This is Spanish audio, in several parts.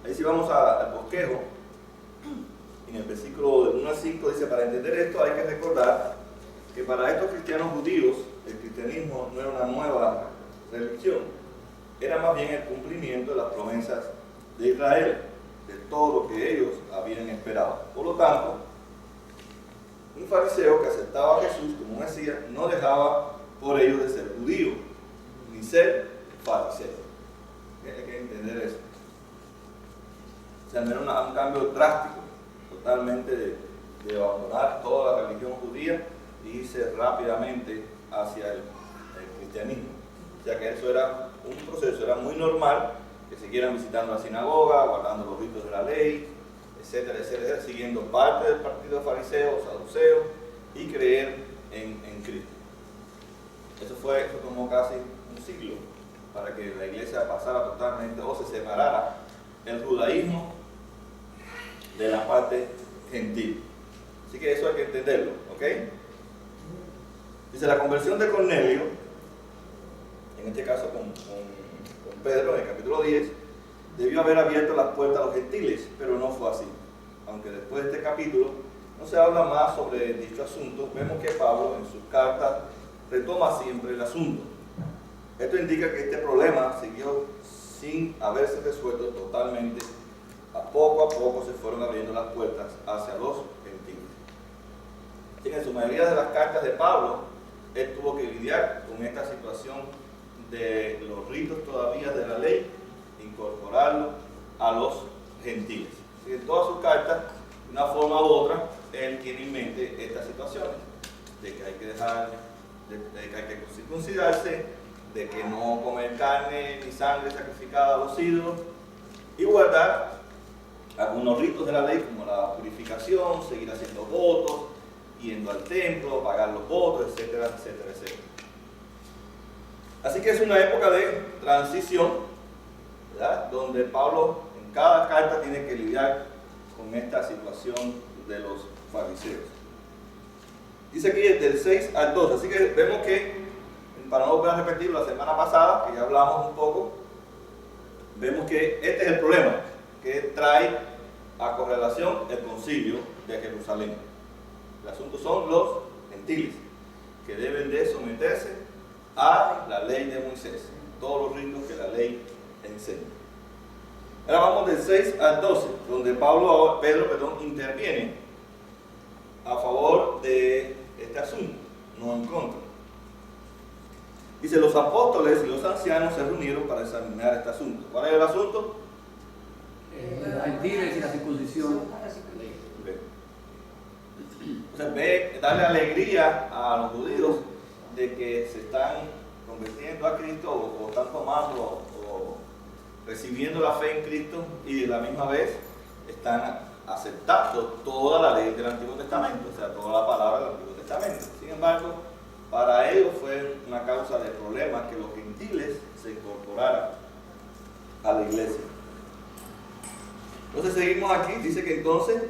Ahí sí vamos al bosquejo. En el versículo del 1 al 5 dice: para entender esto hay que recordar que para estos cristianos judíos el cristianismo no era una nueva religión, era más bien el cumplimiento de las promesas de Israel, de todo lo que ellos habían esperado. Por lo tanto, un fariseo que aceptaba a Jesús como Mesías no dejaba por ello de ser judío, ni ser fariseo. Hay que entender eso. O sea, no era un cambio drástico, totalmente de abandonar toda la religión judía y irse rápidamente hacia el cristianismo. O sea que eso era un proceso, era muy normal que siguieran visitando la sinagoga, guardando los ritos de la ley, etcétera, etcétera, siguiendo parte del partido fariseo, saduceo, y creer en Cristo. Eso tomó casi un siglo para que la iglesia pasara totalmente o se separara el judaísmo de la parte gentil. Así que eso hay que entenderlo, ¿ok? Dice: la conversión de Cornelio, en este caso con Pedro, en el capítulo 10, debió haber abierto las puertas a los gentiles, pero no fue así. Aunque después de este capítulo no se habla más sobre dicho asunto, vemos que Pablo en sus cartas retoma siempre el asunto. Esto indica que este problema siguió sin haberse resuelto totalmente. A poco se fueron abriendo las puertas hacia los gentiles. En su mayoría de las cartas de Pablo, él tuvo que lidiar con esta situación de los ritos todavía de la ley, incorporarlo a los gentiles. Así que en todas sus cartas, de una forma u otra, él tiene en mente estas situaciones, de que hay que dejar, de que hay que circuncidarse, de que no comer carne ni sangre sacrificada a los ídolos, y guardar algunos ritos de la ley, como la purificación, seguir haciendo votos, yendo al templo, pagar los votos, etcétera, etcétera, etcétera. Así que es una época de transición, ¿verdad?, donde Pablo en cada carta tiene que lidiar con esta situación de los fariseos. Dice aquí del 6 al 12, así que vemos que, para no volver a repetirlo, la semana pasada, que ya hablamos un poco, vemos que este es el problema que trae a correlación el concilio de Jerusalén. El asunto son los gentiles, que deben de someterse a la ley de Moisés, todos los ritos que la ley enseña. Ahora vamos del 6 al 12, donde Pedro interviene a favor de este asunto, no en contra. Dice: los apóstoles y los ancianos se reunieron para examinar este asunto. ¿Cuál es el asunto? Los gentiles y la circuncisión. O sea, darle alegría a los judíos de que se están convirtiendo a Cristo o están tomando o recibiendo la fe en Cristo, y de la misma vez están aceptando toda la ley del Antiguo Testamento, o sea, toda la palabra del Antiguo Testamento. Sin embargo, para ellos fue una causa de problemas que los gentiles se incorporaran a la iglesia. Entonces seguimos aquí, dice que entonces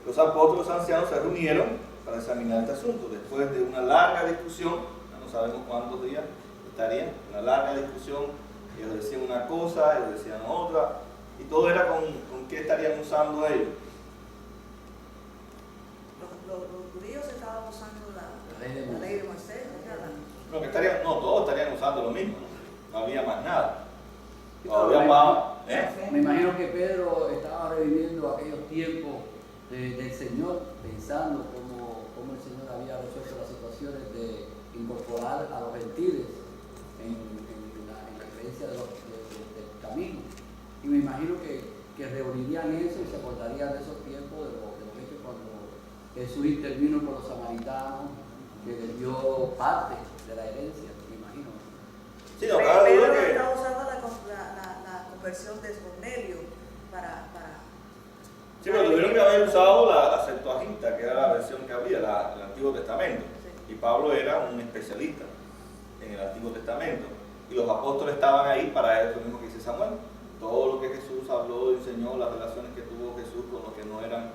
los apóstoles ancianos se reunieron para examinar este asunto. Después de una larga discusión, ya no sabemos cuántos días estarían, una larga discusión, ellos decían una cosa, ellos decían otra, y todo era con qué estarían usando ellos. Los judíos estaban usando la ley de Moisés, ¿no? Todos estarían usando lo mismo, no había más nada. Me imagino que Pedro estaba reviviendo aquellos tiempos del Señor, pensando cómo el Señor había resuelto las situaciones de incorporar a los gentiles en la creencia del camino. Y me imagino que reunirían eso y se acordarían de esos tiempos, de los hechos cuando Jesús intervino con los samaritanos, que les dio parte de la herencia, me imagino. Sí, no, cada duda Pedro que... está usando la conversión de Cornelio para... Sí, pero tuvieron que haber usado la Septuaginta, que era la versión que había, el Antiguo Testamento. Sí. Y Pablo era un especialista en el Antiguo Testamento. Y los apóstoles estaban ahí para eso mismo que dice Samuel. Todo lo que Jesús habló, enseñó, las relaciones que tuvo Jesús con los que no eran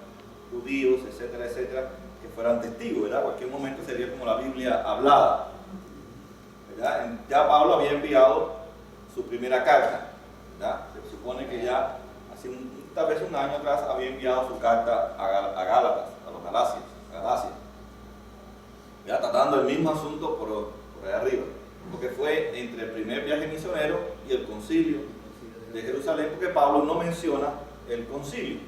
judíos, etcétera, etcétera, que fueran testigos, ¿verdad? Cualquier momento sería como la Biblia hablada, ¿verdad? Ya Pablo había enviado su primera carta, ¿verdad? Se supone que ya tal vez un año atrás, había enviado su carta a Gálatas, a los Galacia. Ya tratando el mismo asunto por ahí arriba, porque fue entre el primer viaje misionero y el concilio de Jerusalén, porque Pablo no menciona el concilio,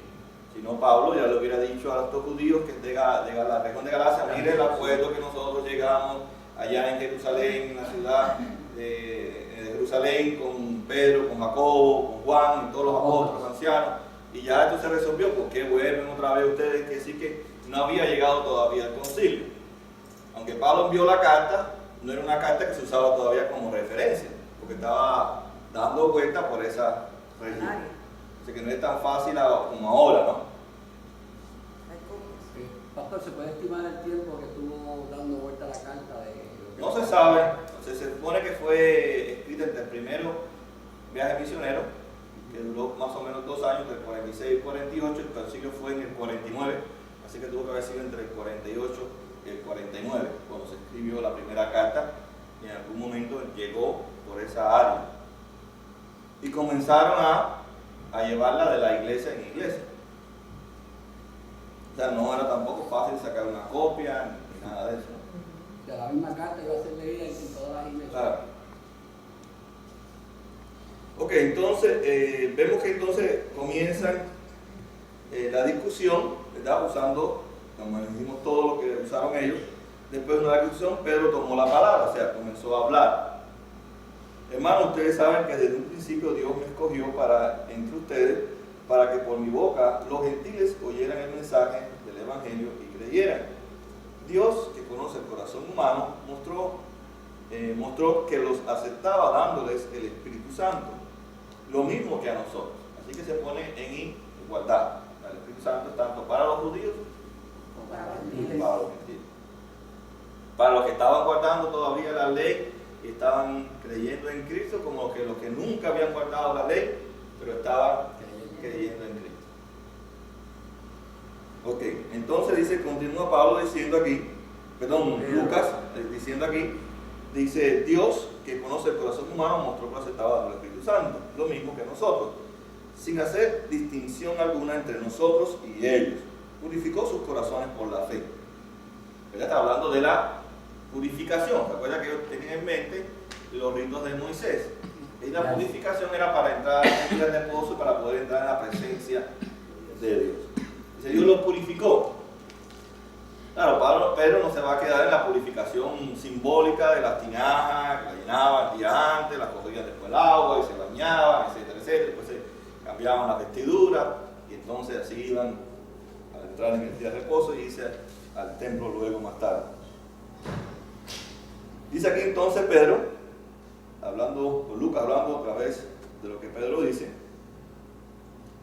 sino Pablo ya le hubiera dicho a estos judíos que de la región de Galacia, mire el acuerdo que nosotros llegamos allá en Jerusalén, en la ciudad de Jerusalén, con Pedro, con Jacobo, con Juan y todos los apóstoles, los ancianos, y ya esto se resolvió. ¿Por qué vuelven otra vez ustedes? Que sí que no había llegado todavía el concilio. Aunque Pablo envió la carta, no era una carta que se usaba todavía como referencia, porque estaba dando vuelta por esa región. Así que no es tan fácil como ahora, ¿no? Pastor, ¿se puede estimar el tiempo que estuvo dando vuelta la carta? No se sabe. Se supone que fue escrita entre el primero viaje misionero, que duró más o menos 2 años, del 46 y el 48, el concilio fue en el 49, así que tuvo que haber sido entre el 48 y el 49, cuando se escribió la primera carta, y en algún momento llegó por esa área. Y comenzaron a llevarla de la iglesia en iglesia. O sea, no era tampoco fácil sacar una copia, ni nada de eso. De la misma carta iba a ser leída en todas las iglesias. Claro. Ok, entonces vemos que entonces comienzan la discusión, ¿verdad? Usando, como dijimos, todo lo que usaron ellos. Después de una discusión, Pedro tomó la palabra, o sea, comenzó a hablar. Hermanos, ustedes saben que desde un principio Dios me escogió entre ustedes, para que por mi boca los gentiles oyeran el mensaje del Evangelio y creyeran. Dios, que conoce el corazón humano, mostró que los aceptaba dándoles el Espíritu Santo, lo mismo que a nosotros. Así que se pone en igualdad. El Espíritu Santo es tanto para los judíos como para los gentiles. Para los que estaban guardando todavía la ley y estaban creyendo en Cristo, como los que nunca habían guardado la ley, pero estaban creyendo en Cristo. Ok, entonces continúa Pablo diciendo aquí, Lucas diciendo aquí, dice, Dios, que conoce el corazón humano, mostró que lo aceptaba dando el Espíritu Santo, lo mismo que nosotros, sin hacer distinción alguna entre nosotros y ellos. Purificó sus corazones por la fe. Él está hablando de la purificación. Recuerda que ellos tenían en mente los ritos de Moisés. Y la purificación era para entrar en el reposo, para poder entrar en la presencia de Dios. Dice, Dios los purificó. Claro, Pedro no se va a quedar en la purificación simbólica de las tinajas, que la llenaban el día antes, la cogían después el agua y se bañaban, etcétera, etcétera. Después se cambiaban la vestidura y entonces así iban a entrar en el día de reposo y irse al templo luego más tarde. Dice aquí entonces Pedro, Lucas hablando otra vez de lo que Pedro dice,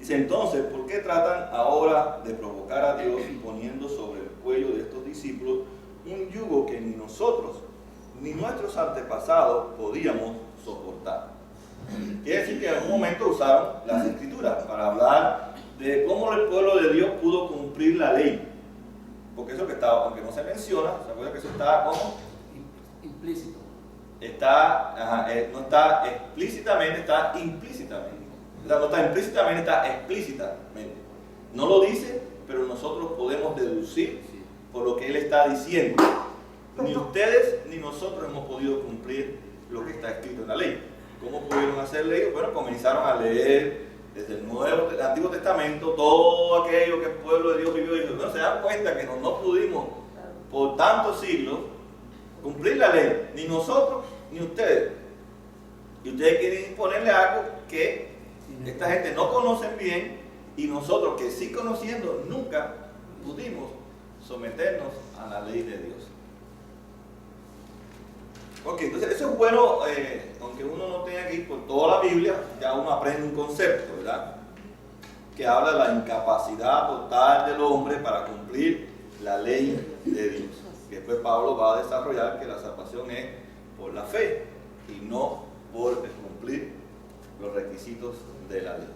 entonces, ¿por qué tratan ahora de provocar a Dios poniendo sobre el cuello de estos discípulos un yugo que ni nosotros ni nuestros antepasados podíamos soportar? Quiere decir que en algún momento usaron las escrituras para hablar de cómo el pueblo de Dios pudo cumplir la ley, porque eso que estaba, aunque no se menciona, se acuerda que eso está como implícito. No está explícitamente, está implícitamente. O sea, no está implícitamente, está explícitamente. No lo dice, pero nosotros podemos deducir por lo que él está diciendo. Ni ustedes ni nosotros hemos podido cumplir lo que está escrito en la ley. ¿Cómo pudieron hacerlo ellos? Bueno, comenzaron a leer desde el Antiguo Testamento todo aquello que el pueblo de Dios vivió y bueno, se dan cuenta que no pudimos por tantos siglos cumplir la ley, ni nosotros ni ustedes. Y ustedes quieren imponerle algo que esta gente no conoce bien y nosotros que sí conociendo nunca pudimos someternos a la ley de Dios. Ok, entonces eso es bueno, aunque uno no tenga que ir por toda la Biblia, ya uno aprende un concepto, ¿verdad? Que habla de la incapacidad total del hombre para cumplir la ley de Dios. Y después Pablo va a desarrollar que la salvación es por la fe y no por cumplir los requisitos de la ley.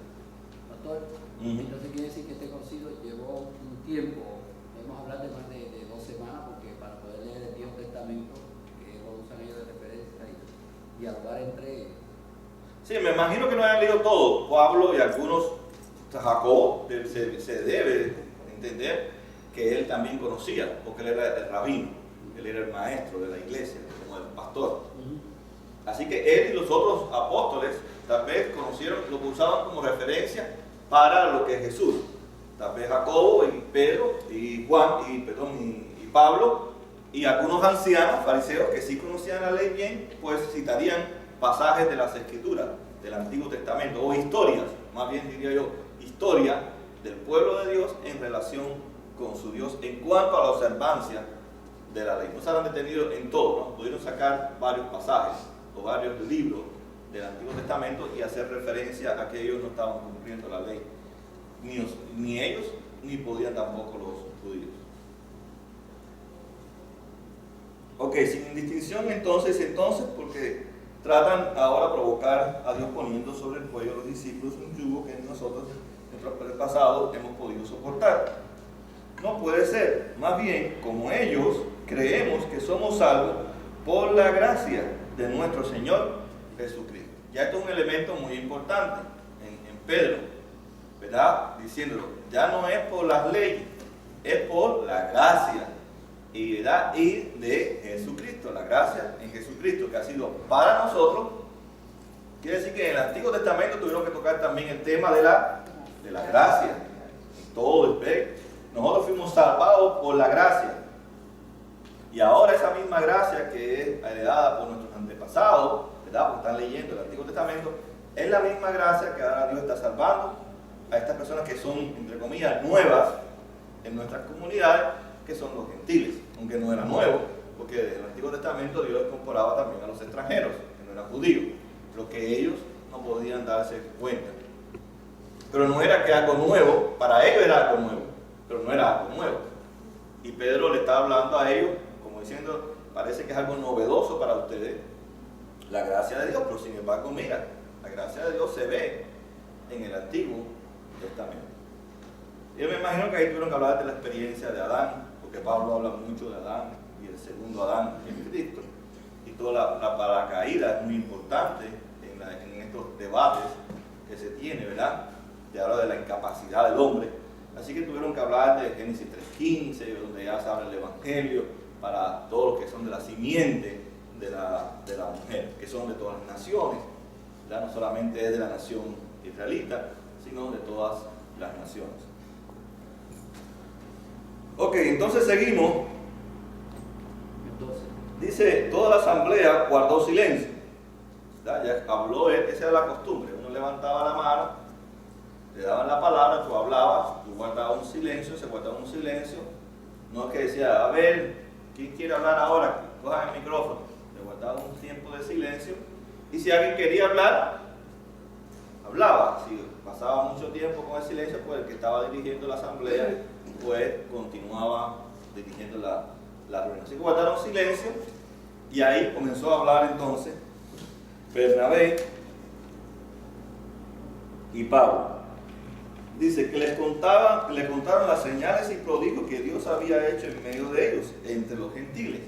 Pastor, entonces quiere decir que este concilio llevó un tiempo, podemos hablar de más de 2 semanas, porque para poder leer el Viejo Testamento, que lo usan ellos de referencia y dialogar entre ellos. Sí, me imagino que no hayan leído todo. Pablo y algunos Jacobo se debe entender que él también conocía, porque él era el rabino, él era el maestro de la iglesia, como el pastor. Así que él y los otros apóstoles tal vez conocieron lo que usaban como referencia para lo que es Jesús. Tal vez Jacobo y Pedro y Juan y Pablo y algunos ancianos fariseos que sí conocían la ley bien, pues citarían pasajes de las Escrituras, del Antiguo Testamento, o historias, más bien diría yo, historia del pueblo de Dios en relación con su Dios en cuanto a la observancia de la ley. No se han detenido en todo, ¿no? Pudieron sacar varios pasajes o varios libros del Antiguo Testamento y hacer referencia a que ellos no estaban cumpliendo la ley, ni ellos, ni podían tampoco los judíos. Ok, sin distinción entonces, porque tratan ahora de provocar a Dios poniendo sobre el cuello de los discípulos un yugo que nosotros en el pasado hemos podido soportar. No puede ser, más bien, como ellos, creemos que somos salvos por la gracia de nuestro Señor Jesucristo. Ya esto es un elemento muy importante en Pedro, ¿verdad? Diciéndolo, ya no es por las leyes, es por la gracia y de Jesucristo, la gracia en Jesucristo que ha sido para nosotros. Quiere decir que en el Antiguo Testamento tuvieron que tocar también el tema de la gracia, todo el pecado. Nosotros fuimos salvados por la gracia. Y ahora esa misma gracia que es heredada por nuestros antepasados, ¿verdad? Porque están leyendo el Antiguo Testamento, es la misma gracia que ahora Dios está salvando a estas personas que son, entre comillas, nuevas en nuestras comunidades, que son los gentiles, aunque no era nuevo, porque en el Antiguo Testamento Dios incorporaba también a los extranjeros, que no eran judíos, pero que ellos no podían darse cuenta. Pero no era que algo nuevo, para ellos era algo nuevo, pero no era algo nuevo. Y Pedro le está hablando a ellos, como diciendo, parece que es algo novedoso para ustedes, la gracia de Dios, pero sin embargo, mira, la gracia de Dios se ve en el Antiguo Testamento. Yo me imagino que ahí tuvieron que hablar de la experiencia de Adán, porque Pablo habla mucho de Adán y el segundo Adán en Cristo, y toda la paracaída es muy importante en estos debates que se tiene, ¿verdad? De habla de la incapacidad del hombre. Así que tuvieron que hablar de Génesis 3:15, donde ya se habla el Evangelio para todos los que son de la simiente de la mujer, que son de todas las naciones, ¿verdad? No solamente es de la nación israelita, sino de todas las naciones. Ok, entonces seguimos. Dice, toda la asamblea guardó silencio. ¿Verdad? Ya habló él, esa era la costumbre. Uno levantaba la mano, le daban la palabra, tú hablabas, tú guardabas un silencio, se guardaba un silencio. No es que decía, a ver, ¿quién quiere hablar ahora? Cojan el micrófono. Le guardaba un tiempo de silencio. Y si alguien quería hablar, hablaba. Si pasaba mucho tiempo con el silencio, pues el que estaba dirigiendo la asamblea, pues continuaba dirigiendo la reunión. Así que guardaron silencio y ahí comenzó a hablar entonces Bernabé y Pablo. Dice que les contaron las señales y prodigios que Dios había hecho en medio de ellos, entre los gentiles.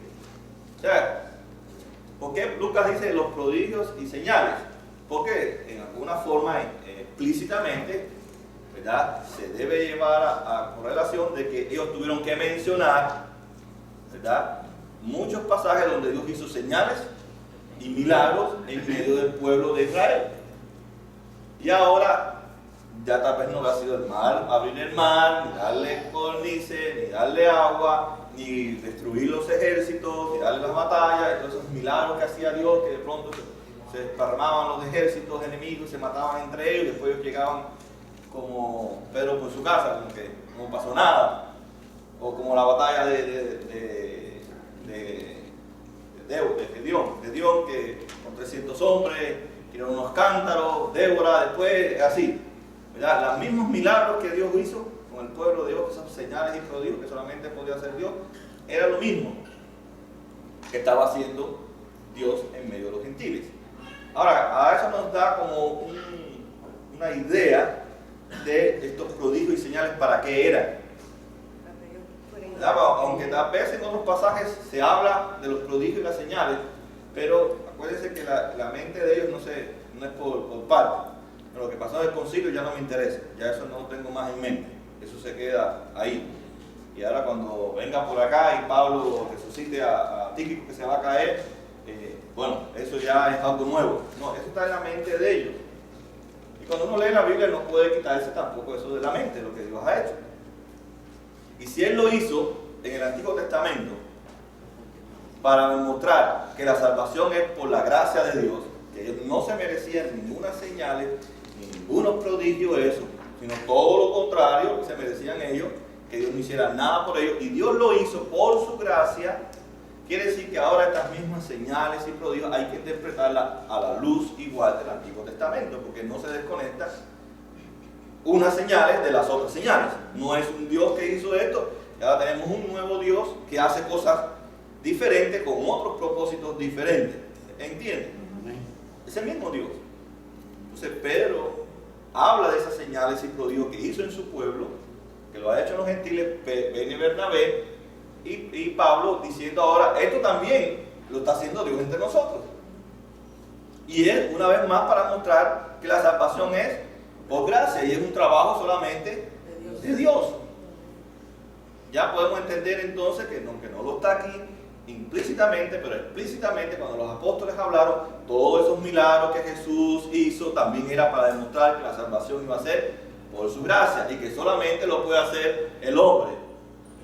O sea, ¿por qué Lucas dice los prodigios y señales? Porque en alguna forma, explícitamente, ¿verdad?, se debe llevar a correlación de que ellos tuvieron que mencionar, ¿verdad?, muchos pasajes donde Dios hizo señales y milagros en medio del pueblo de Israel. Y ahora ya tal vez no le ha sido el mal abrir el mar, ni darle codornices, ni darle agua, ni destruir los ejércitos, ni darle las batallas, todos esos milagros que hacía Dios, que de pronto se desparramaban los ejércitos enemigos, se mataban entre ellos, y después ellos llegaban como Pedro por su casa, como que no pasó nada, o como la batalla de Gedeón, que con 300 hombres tiraron unos cántaros, Débora, después así, ¿verdad? Los mismos milagros que Dios hizo con el pueblo de Dios, esas señales y prodigios que solamente podía hacer Dios, era lo mismo que estaba haciendo Dios en medio de los gentiles. Ahora, a eso nos da como una idea de estos prodigios y señales para qué eran. Aunque tal vez en otros pasajes se habla de los prodigios y las señales, pero acuérdense que la mente de ellos no es por parte. Lo que pasó en el concilio ya no me interesa, ya eso no lo tengo más en mente, eso se queda ahí. Y ahora cuando venga por acá y Pablo resucite a Tíquico que se va a caer, bueno, eso ya es algo nuevo. No, eso está en la mente de ellos. Y cuando uno lee la Biblia no puede quitarse tampoco eso de la mente, lo que Dios ha hecho. Y si Él lo hizo en el Antiguo Testamento para demostrar que la salvación es por la gracia de Dios, que ellos no se merecían ninguna señal, ni ningunos prodigios eso, sino todo lo contrario, que se merecían ellos, que Dios no hiciera nada por ellos, y Dios lo hizo por su gracia. Quiere decir que ahora estas mismas señales y prodigios hay que interpretarlas a la luz igual del Antiguo Testamento, porque no se desconectan unas señales de las otras señales. No es un Dios que hizo esto, y ahora tenemos un nuevo Dios que hace cosas diferentes con otros propósitos diferentes. ¿Entienden? Es el mismo Dios. Entonces Pedro habla de esas señales y prodigios que hizo en su pueblo, que lo ha hecho en los gentiles, Ben y Bernabé, y Pablo diciendo ahora, esto también lo está haciendo Dios entre nosotros. Y es una vez más para mostrar que la salvación es por gracia y es un trabajo solamente de Dios. Ya podemos entender entonces que no lo está aquí implícitamente, pero explícitamente cuando los apóstoles hablaron, todos esos milagros que Jesús hizo también era para demostrar que la salvación iba a ser por su gracia y que solamente lo puede hacer el hombre.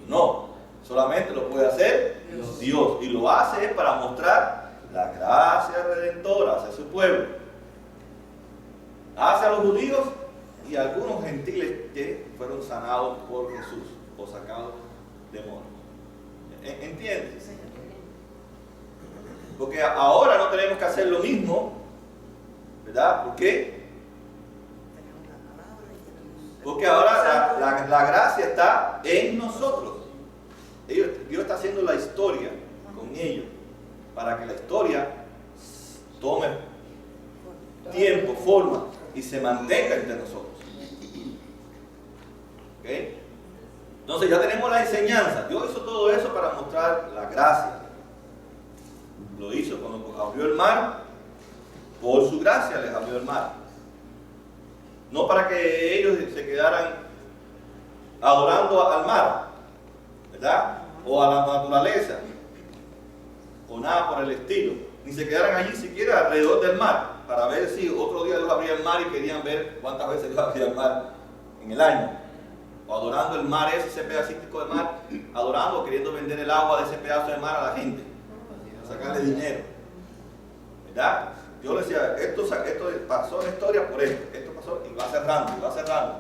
No, solamente lo puede hacer Dios, y lo hace para mostrar la gracia redentora hacia su pueblo, hacia los judíos y algunos gentiles que fueron sanados por Jesús o sacados demonios. ¿Entiendes? Porque ahora no tenemos que hacer lo mismo, ¿verdad? ¿Por qué? Porque ahora la gracia está en nosotros. Dios está haciendo la historia con ellos para que la historia tome tiempo, forma y se mantenga entre nosotros. ¿Okay? Entonces ya tenemos la enseñanza. Dios hizo todo eso para mostrar la gracia. Lo hizo cuando abrió el mar. Por su gracia les abrió el mar. No para que ellos se quedaran adorando al mar, ¿verdad? O a la naturaleza, o nada por el estilo. Ni se quedaran allí siquiera alrededor del mar, para ver si otro día Dios abría el mar y querían ver cuántas veces Dios abría el mar en el año. O adorando el mar ese pedacito de mar, adorando o queriendo vender el agua de ese pedazo de mar a la gente, sacarle dinero, ¿verdad? Yo le decía, esto pasó en la historia por esto pasó y va cerrando,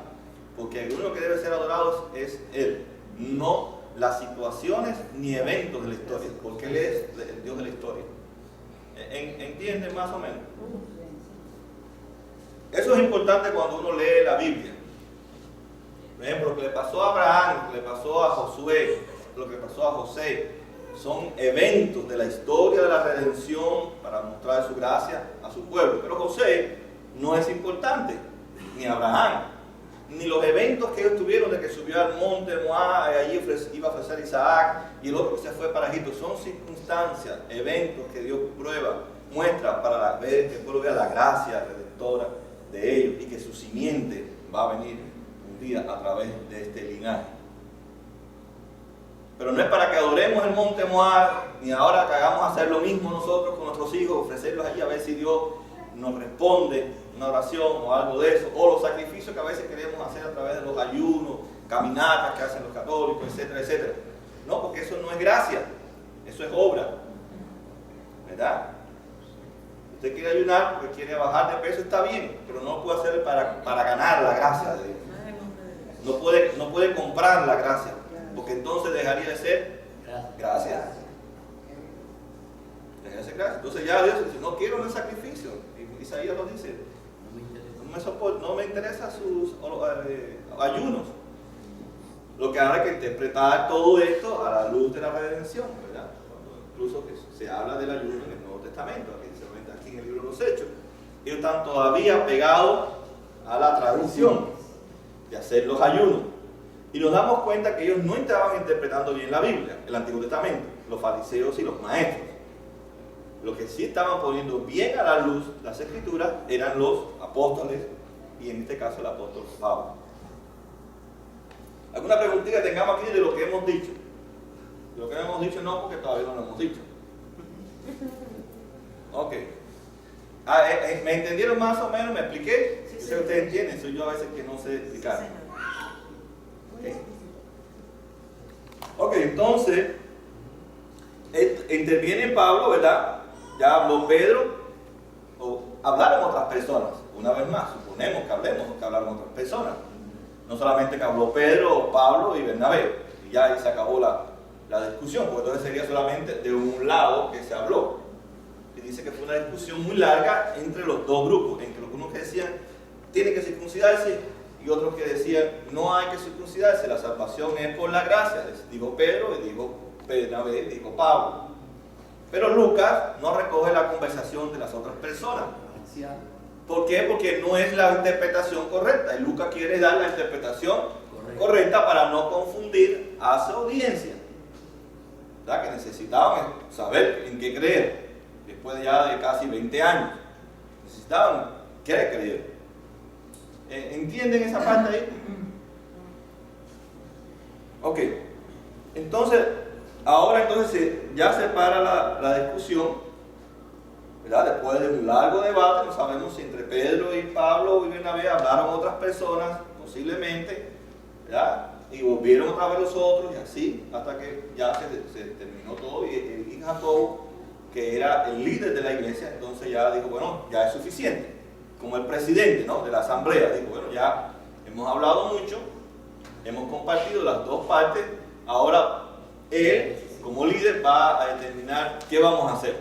porque el único que debe ser adorado es Él, no las situaciones ni eventos de la historia, porque Él es el Dios de la historia. ¿Entienden más o menos? Eso es importante cuando uno lee la Biblia. Por ejemplo, lo que le pasó a Abraham, lo que le pasó a Josué, lo que pasó a José, son eventos de la historia de la redención para mostrar su gracia a su pueblo. Pero José no es importante, ni Abraham, ni los eventos que ellos tuvieron de que subió al monte Moab y allí iba a ofrecer a Isaac y el otro que se fue para Egipto. Son circunstancias, eventos que Dios muestra para ver que el pueblo vea la gracia redentora de ellos y que su simiente va a venir un día a través de este linaje. Pero no es para que adoremos el monte Moab, ni ahora que hagamos hacer lo mismo nosotros con nuestros hijos, ofrecerlos allí a ver si Dios nos responde una oración o algo de eso, o los sacrificios que a veces queremos hacer a través de los ayunos, caminatas que hacen los católicos, etcétera, etcétera. No, porque eso no es gracia, eso es obra, ¿verdad? Usted quiere ayunar porque quiere bajar de peso, está bien, pero no lo puede hacer para ganar la gracia de Dios. No puede comprar la gracia, porque entonces dejaría de ser gracia. Dejaría de ser gracia. Entonces ya Dios dice, no quiero el sacrificio. Y Isaías lo dice, no me interesa sus ayunos. Lo que habrá que interpretar todo esto a la luz de la redención, ¿verdad? Incluso que se habla del ayuno en el Nuevo Testamento, aquí en el libro de los Hechos. Ellos están todavía pegados a la tradición de hacer los ayunos. Y nos damos cuenta que ellos no estaban interpretando bien la Biblia, el Antiguo Testamento, los fariseos y los maestros. Los que sí estaban poniendo bien a la luz las Escrituras eran los apóstoles y en este caso el apóstol Pablo. ¿Alguna preguntita que tengamos aquí de lo que hemos dicho? De lo que hemos dicho no, porque todavía no lo hemos dicho. Ok. ¿Me entendieron más o menos? ¿Me expliqué? Sí, Yo sí. sé que ustedes entienden, soy yo a veces que no sé explicar. Señor. Ok, entonces, interviene Pablo, ¿verdad? Ya habló Pedro, o hablaron otras personas, una vez más, suponemos que hablaron otras personas. No solamente que habló Pedro, Pablo y Bernabé, y ya ahí se acabó la discusión, porque entonces sería solamente de un lado que se habló. Y dice que fue una discusión muy larga entre los dos grupos, entre los unos que decían, tiene que circuncidarse, y otros que decían, no hay que circuncidarse, la salvación es por la gracia, dijo Pedro, y dijo Bernabé, y dijo Pablo. Pero Lucas no recoge la conversación de las otras personas. ¿Por qué? Porque no es la interpretación correcta, y Lucas quiere dar la interpretación correcta para no confundir a su audiencia. ¿Verdad? Que necesitaban saber en qué creer, después ya de casi 20 años. Necesitaban creer. ¿Entienden esa parte ahí? Ok. Entonces, ahora ya se para la discusión, ¿verdad? Después de un largo debate, no sabemos si entre Pedro y Pablo y Bernabé hablaron otras personas, posiblemente, ¿verdad? Y volvieron otra vez los otros, y así, hasta que ya se terminó todo, y Jacobo, que era el líder de la iglesia, entonces ya dijo, bueno, ya es suficiente. Como el presidente, ¿no?, de la asamblea, dijo, bueno, ya hemos hablado mucho, hemos compartido las dos partes, ahora él, como líder, va a determinar qué vamos a hacer.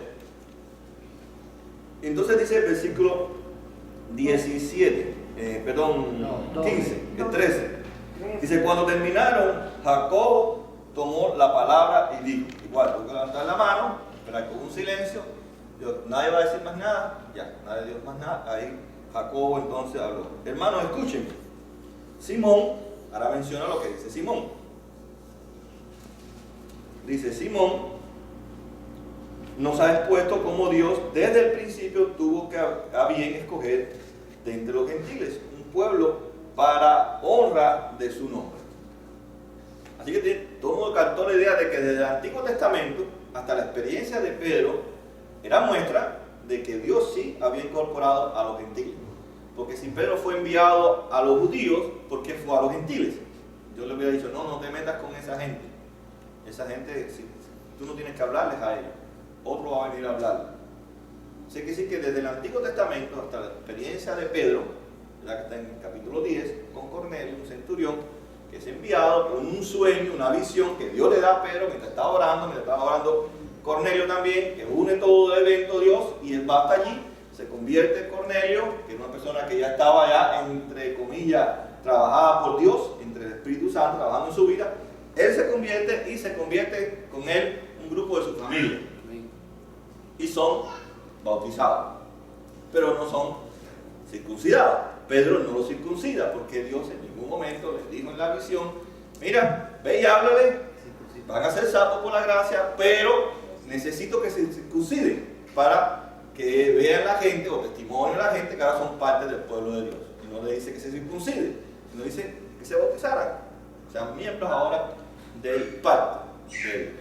Entonces dice el versículo 15, el 13. Dice, cuando terminaron, Jacobo tomó la palabra y dijo, igual, tengo que levantar la mano, esperar con un silencio, nadie va a decir más nada, ya, nadie dijo más nada, ahí Jacobo entonces habló. Hermanos, escuchen, Simón, ahora menciona lo que dice Simón. Dice, Simón nos ha expuesto cómo Dios desde el principio tuvo a bien escoger de entre los gentiles un pueblo para honra de su nombre. Así que todo el mundo captó la idea de que desde el Antiguo Testamento hasta la experiencia de Pedro era muestra de que Dios sí había incorporado a los gentiles. Porque si Pedro fue enviado a los judíos, ¿por qué fue a los gentiles? Yo le hubiera dicho, no te metas con esa gente. Esa gente, tú no tienes que hablarles a ellos. Otro va a venir a hablar. Así que sí que desde el Antiguo Testamento hasta la experiencia de Pedro, ya que está en el capítulo 10, con Cornelio, un centurión, que es enviado con un sueño, una visión que Dios le da a Pedro mientras estaba orando Cornelio también, que une todo el evento Dios, y él va hasta allí, se convierte en Cornelio, que es una persona que ya estaba ya, entre comillas, trabajada por Dios, entre el Espíritu Santo, trabajando en su vida. Él se convierte y se convierte con él un grupo de su familia. Y son bautizados, pero no son circuncidados. Pedro no lo circuncida porque Dios en ningún momento les dijo en la visión, mira, ve y háblale, van a ser salvos por la gracia, pero necesito que se circunciden para que vean la gente o testimonien a la gente que ahora son parte del pueblo de Dios. Y no le dice que se circunciden, sino dice que se bautizaran, sean miembros ahora del pacto de Dios.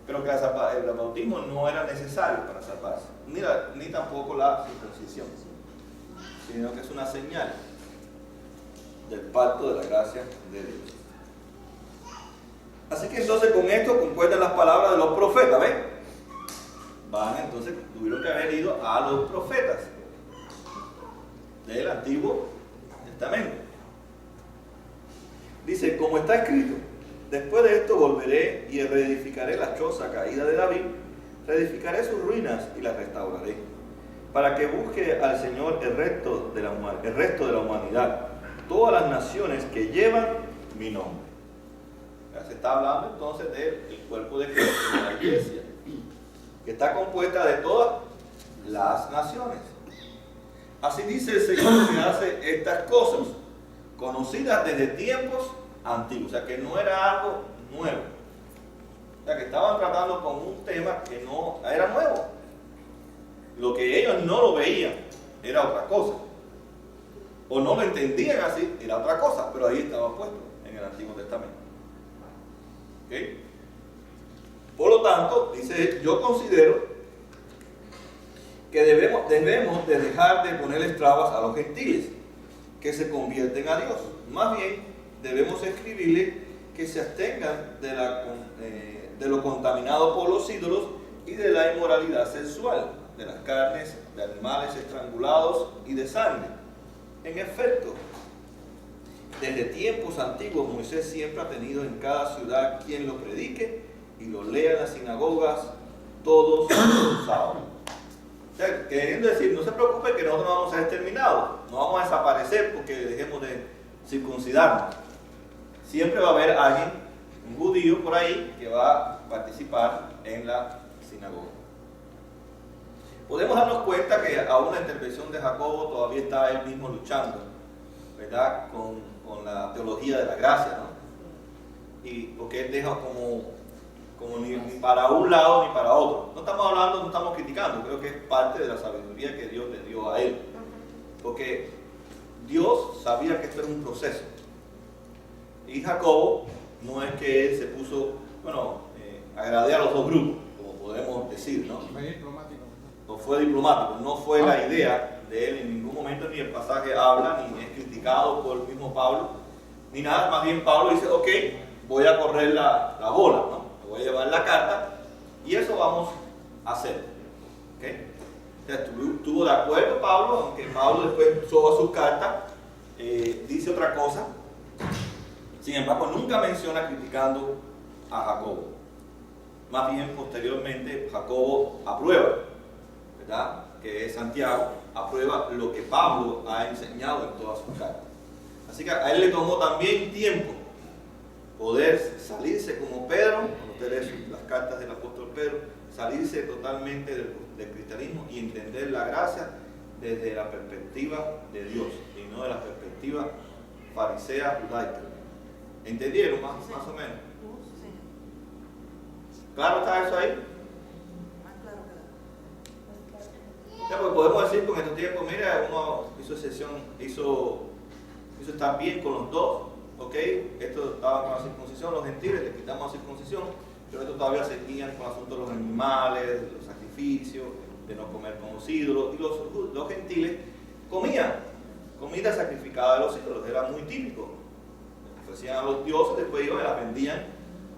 Pero que el bautismo no era necesario para salvarse, ni tampoco la circuncisión, sino que es una señal del pacto de la gracia de Dios. Así que entonces con esto concuerdan las palabras de los profetas, ¿ven? Entonces tuvieron que haber ido a los profetas del Antiguo Testamento. Dice, como está escrito, después de esto volveré y reedificaré la choza caída de David, reedificaré sus ruinas y las restauraré, para que busque al Señor el resto de la humanidad, todas las naciones que llevan mi nombre. Se está hablando entonces del cuerpo de Cristo, de la iglesia, que está compuesta de todas las naciones. Así dice el Señor que hace estas cosas, conocidas desde tiempos antiguos, o sea que no era algo nuevo, o sea que estaban tratando con un tema que no era nuevo. Lo que ellos no lo veían era otra cosa. o no lo entendían así, era otra cosa, pero ahí estaba puesto en el Antiguo Testamento. ¿Okay? Por lo tanto, dice, yo considero que debemos de dejar de ponerles trabas a los gentiles que se convierten a Dios. Más bien, debemos escribirle que se abstengan de lo contaminado por los ídolos y de la inmoralidad sexual, de las carnes, de animales estrangulados y de sangre. En efecto, desde tiempos antiguos Moisés siempre ha tenido en cada ciudad quien lo predique y lo lea en las sinagogas todos los sábados. O sea, queriendo decir, no se preocupe que nosotros no vamos a ser exterminados, no vamos a desaparecer porque dejemos de circuncidarnos. Siempre va a haber alguien, un judío por ahí, que va a participar en la sinagoga. Podemos darnos cuenta que aún la intervención de Jacobo todavía está él mismo luchando, ¿verdad? Con la teología de la gracia, ¿no? Y porque él deja como ni para un lado ni para otro. No estamos hablando, no estamos criticando, creo que es parte de la sabiduría que Dios le dio a él. Porque Dios sabía que esto era un proceso. Y Jacobo no es que él se puso, agradé a los dos grupos, como podemos decir, ¿no? Fue diplomático. No fue diplomático, no fue la idea de él en ningún momento, ni el pasaje habla, ni es criticado por el mismo Pablo, ni nada. Más bien Pablo dice, ok, voy a correr la bola, ¿no? Voy a llevar la carta y eso vamos a hacer. ¿Okay? O sea, estuvo de acuerdo Pablo, aunque Pablo después soba su carta, dice otra cosa. Sin embargo, nunca menciona criticando a Jacobo. Más bien, posteriormente, Jacobo aprueba, ¿verdad? Que es Santiago, aprueba lo que Pablo ha enseñado en todas sus cartas. Así que a él le tomó también tiempo poder salirse como Pedro, cuando usted lee las cartas del apóstol Pedro, salirse totalmente del cristianismo y entender la gracia desde la perspectiva de Dios y no de la perspectiva farisea judaica. ¿Entendieron más o menos? Sí. ¿Claro está eso ahí? Más claro que Ya, pues podemos decir con estos tiempos, mira, uno hizo estar bien con los dos. Ok, esto estaba con la circuncisión, los gentiles le quitamos la circuncisión, pero esto todavía seguían con el asunto de los animales, de los sacrificios, de no comer con los ídolos, y los gentiles comían comida sacrificada de los ídolos, era muy típico. Ofrecían a los dioses, después iban y las vendían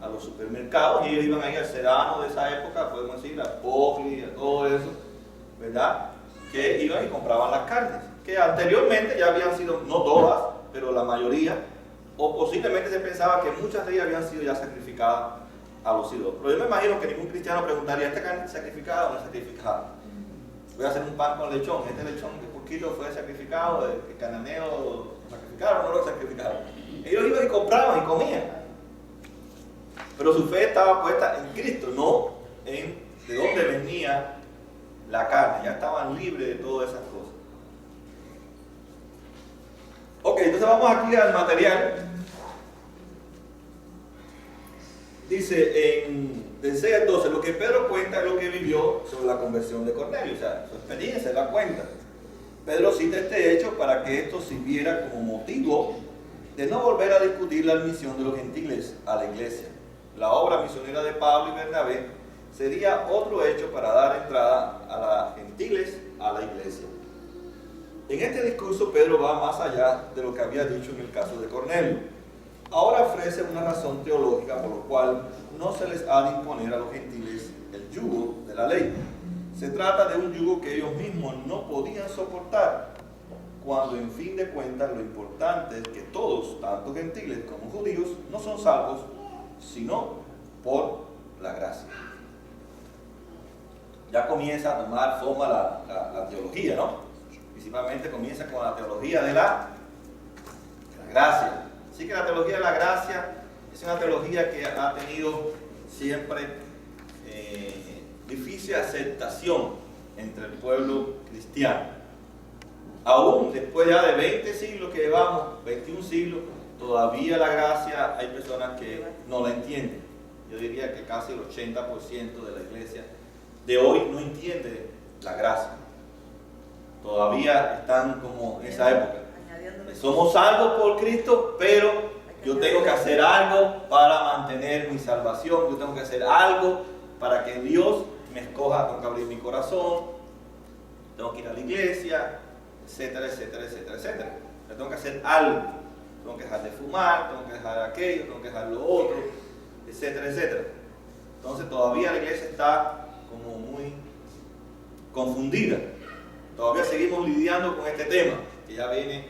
a los supermercados, y ellos iban ahí al Serrano de esa época, podemos decir, a Popli, a todo eso, ¿verdad? Que iban y compraban las carnes, que anteriormente ya habían sido, no todas, pero la mayoría, o posiblemente se pensaba que muchas de ellas habían sido ya sacrificadas a los ídolos. Pero yo me imagino que ningún cristiano preguntaría, ¿esta carne es sacrificada o no es sacrificada? Voy a hacer un pan con lechón, este lechón que poquito fue sacrificado, el cananeo lo sacrificaron o no lo sacrificaron. Ellos iban y compraban y comían. Pero su fe estaba puesta en Cristo, no en de dónde venía la carne. Ya estaban libres de todas esas cosas. Ok, entonces vamos aquí al material. Dice del 6 al 12, lo que Pedro cuenta es lo que vivió sobre la conversión de Cornelio, o sea, su experiencia, la cuenta. Pedro cita este hecho para que esto sirviera como motivo de no volver a discutir la admisión de los gentiles a la iglesia. La obra misionera de Pablo y Bernabé sería otro hecho para dar entrada a los gentiles a la iglesia. En este discurso Pedro va más allá de lo que había dicho en el caso de Cornelio. Ahora ofrece una razón teológica por lo cual no se les ha de imponer a los gentiles el yugo de la ley. Se trata de un yugo que ellos mismos no podían soportar, cuando en fin de cuentas lo importante es que todos, tanto gentiles como judíos, no son salvos, sino por la gracia. Ya comienza a tomar forma la teología, ¿no? Principalmente comienza con la teología de la gracia. Así que la teología de la gracia es una teología que ha tenido siempre difícil aceptación entre el pueblo cristiano. Aún después ya de 20 siglos que llevamos, 21 siglos, todavía la gracia hay personas que no la entienden. Yo diría que casi el 80% de la iglesia de hoy no entiende la gracia. Todavía están como en esa época. Somos salvos por Cristo, pero yo tengo que hacer algo para mantener mi salvación. Yo tengo que hacer algo para que Dios me escoja. Tengo que abrir mi corazón, tengo que ir a la iglesia, etcétera, etcétera, etcétera, etcétera. Yo tengo que hacer algo. Tengo que dejar de fumar, tengo que dejar aquello, tengo que dejar lo otro, etcétera, etcétera. Entonces todavía la iglesia está como muy confundida. Todavía seguimos lidiando con este tema, que ya viene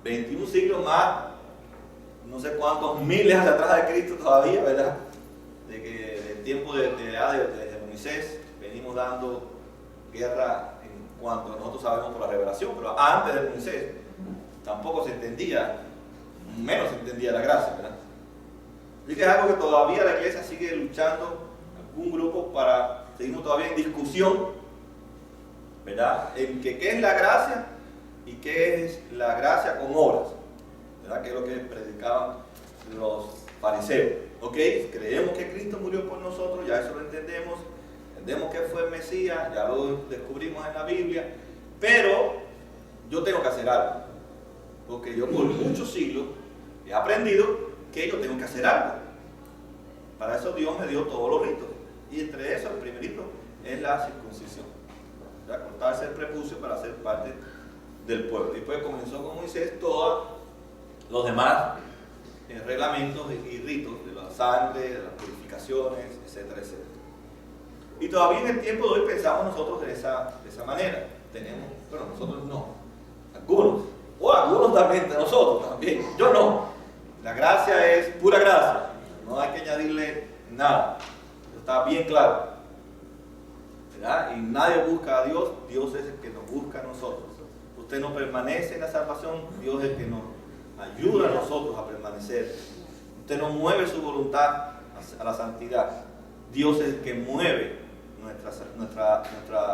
21 siglos más, no sé cuántos miles hacia atrás de Cristo todavía, ¿verdad? De que del tiempo de Moisés venimos dando guerra en cuanto nosotros sabemos por la revelación, pero antes de Moisés tampoco se entendía, menos se entendía la gracia, ¿verdad? Así que es algo que todavía la iglesia sigue luchando, algún grupo, seguimos todavía en discusión, ¿verdad? En que qué es la gracia y qué es la gracia con obras, ¿verdad? Que es lo que predicaban los fariseos. Ok, creemos que Cristo murió por nosotros, ya eso lo entendemos que fue el Mesías, ya lo descubrimos en la Biblia, pero yo tengo que hacer algo, porque yo por muchos siglos he aprendido que yo tengo que hacer algo. Para eso Dios me dio todos los ritos, y entre esos el primerito es la circuncisión, ¿verdad? Cortarse el prepucio para ser parte del pueblo. Después comenzó con Moisés todos los demás reglamentos y ritos de la sangre, de las purificaciones, etcétera, etcétera. Y todavía en el tiempo de hoy pensamos nosotros de esa manera. Bueno, nosotros no, algunos también de nosotros también, yo no. La gracia es pura gracia, no hay que añadirle nada, está bien claro, ¿verdad? Y nadie busca a Dios, Dios es el que nos busca a nosotros. Usted no permanece en la salvación, Dios es el que nos ayuda a nosotros a permanecer. Usted no mueve su voluntad a la santidad, Dios es el que mueve nuestra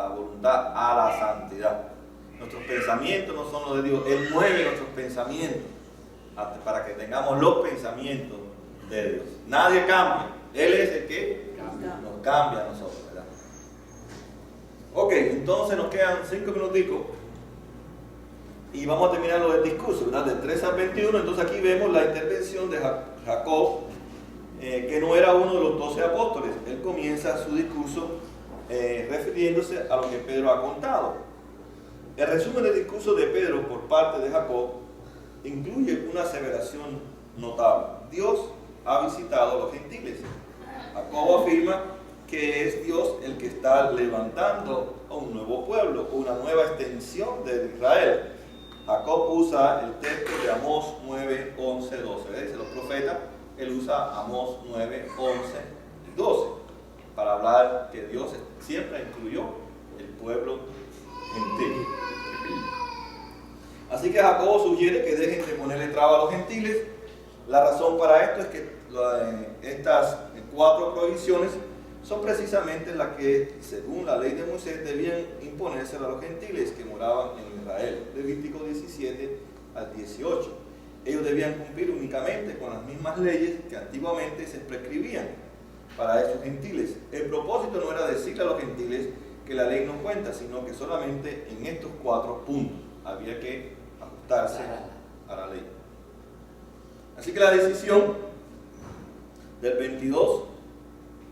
voluntad a la santidad. Nuestros pensamientos no son los de Dios, Él mueve nuestros pensamientos para que tengamos los pensamientos de Dios. Nadie cambia, Él es el que nos cambia a nosotros, ¿verdad? Ok, entonces nos quedan 5 minuticos y vamos a terminar lo del discurso, ¿verdad? Del 3 al 21. Entonces aquí vemos la intervención de Jacob, que no era uno de los 12 apóstoles. Él comienza su discurso refiriéndose a lo que Pedro ha contado. El resumen del discurso de Pedro por parte de Jacob incluye una aseveración notable. Dios ha visitado a los gentiles. Jacob afirma que es Dios el que está levantando a un nuevo pueblo, una nueva extensión de Israel. Jacob usa el texto de Amós 9, 11, 12. ¿Ves? Dice los profetas, él usa Amós 9, 11 y 12 para hablar que Dios siempre incluyó el pueblo gentil. Así que Jacobo sugiere que dejen de ponerle traba a los gentiles. La razón para esto es que estas 4 prohibiciones son precisamente las que, según la ley de Moisés, debían imponerse a los gentiles que moraban en Israel. Levítico 17 al 18. Ellos debían cumplir únicamente con las mismas leyes que antiguamente se prescribían para esos gentiles. El propósito no era decirle a los gentiles que la ley no cuenta, sino que solamente en estos 4 puntos había que ajustarse a la ley. Así que la decisión del 22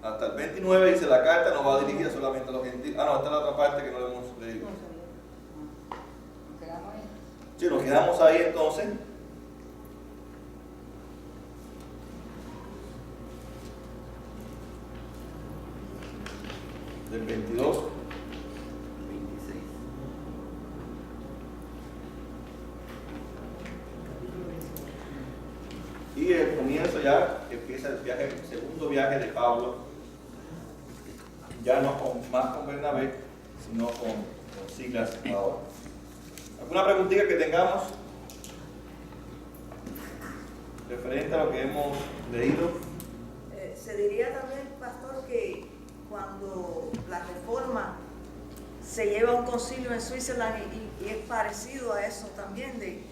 hasta el 29 dice: la carta no va dirigida solamente a los gentiles. Esta es la otra parte que no le hemos leído. ¿Nos quedamos ahí? Sí, nos quedamos ahí entonces. Del 22 26. y el comienzo ya empieza el viaje, el segundo viaje de Pablo, ya no más con Bernabé, sino con Silas ahora. ¿Alguna preguntita que tengamos referente a lo que hemos leído? Se diría también, pastor, que cuando la reforma se lleva a un concilio en Switzerland y es parecido a eso también, de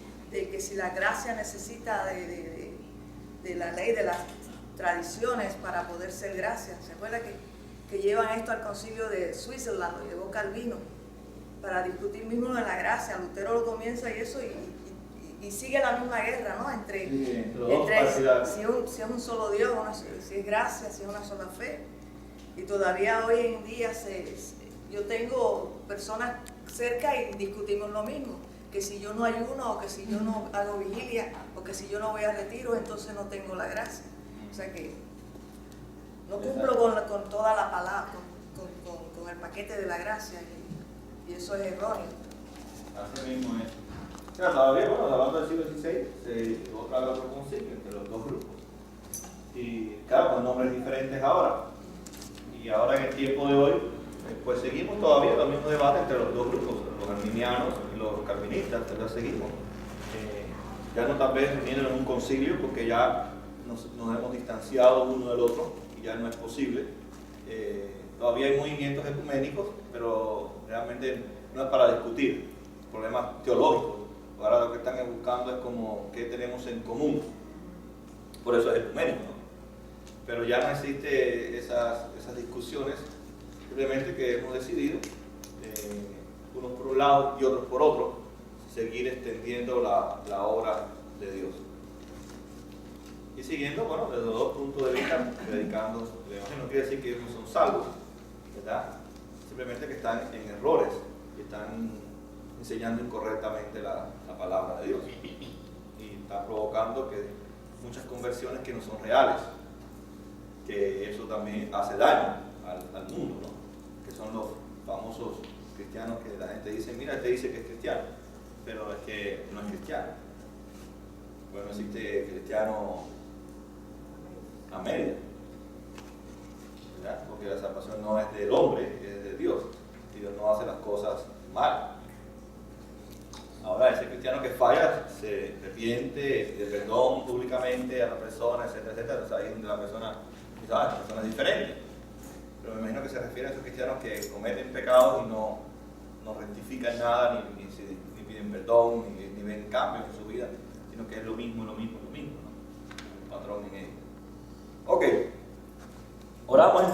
que si la gracia necesita de la ley, de las tradiciones para poder ser gracia. ¿Se acuerda que llevan esto al concilio de Switzerland? Lo llevó Calvino para discutir mismo de la gracia. Lutero lo comienza y eso, y y sigue la misma guerra, ¿no? Entre los dos partidarios. si es un solo Dios, si es gracia, si es una sola fe. Y todavía hoy en día yo tengo personas cerca y discutimos lo mismo, que si yo no ayuno, o que si yo no hago vigilia, o que si yo no voy a retiro, entonces no tengo la gracia. O sea que no cumplo con toda la palabra, con el paquete de la gracia, y eso es erróneo. Así mismo es. Claro, todavía, bueno, hablando del siglo XVI, se llevó otra vez otro concilio entre los dos grupos. Y claro, con nombres diferentes ahora. Y ahora en el tiempo de hoy, pues seguimos todavía los mismos debates entre los dos grupos, los arminianos y los calvinistas, todavía seguimos. Ya no tal vez reuniendo en un concilio, porque ya nos hemos distanciado uno del otro y ya no es posible. Todavía hay movimientos ecuménicos, pero realmente no es para discutir problemas teológicos. Ahora lo que están buscando es como qué tenemos en común. Por eso es ecuménico, ¿no? Pero ya no existe esas discusiones, simplemente que hemos decidido, unos por un lado y otros por otro, seguir extendiendo la obra de Dios. Y siguiendo, bueno, desde los dos puntos de vista, predicando el Evangelio. No quiere decir que ellos no son salvos, ¿verdad? Simplemente que están en errores, que están enseñando incorrectamente la palabra de Dios. Y está provocando que muchas conversiones que no son reales, que eso también hace daño al mundo, ¿no? Que son los famosos cristianos que la gente dice, mira, te dice que es cristiano, pero es que no es cristiano. Bueno, existe cristiano a media, ¿verdad? Porque la salvación no es del hombre, es de Dios. Y Dios no hace las cosas mal. Ahora, ese cristiano que falla se arrepiente de perdón públicamente a la persona, etcétera, etcétera. O sea, ahí donde la persona dice, la persona es diferente. Pero me imagino que se refiere a esos cristianos que cometen pecados y no rectifican nada, ni piden perdón, ni ven cambios en su vida, sino que es lo mismo, ¿no? Un patrón en ello. Ok. Oramos entonces.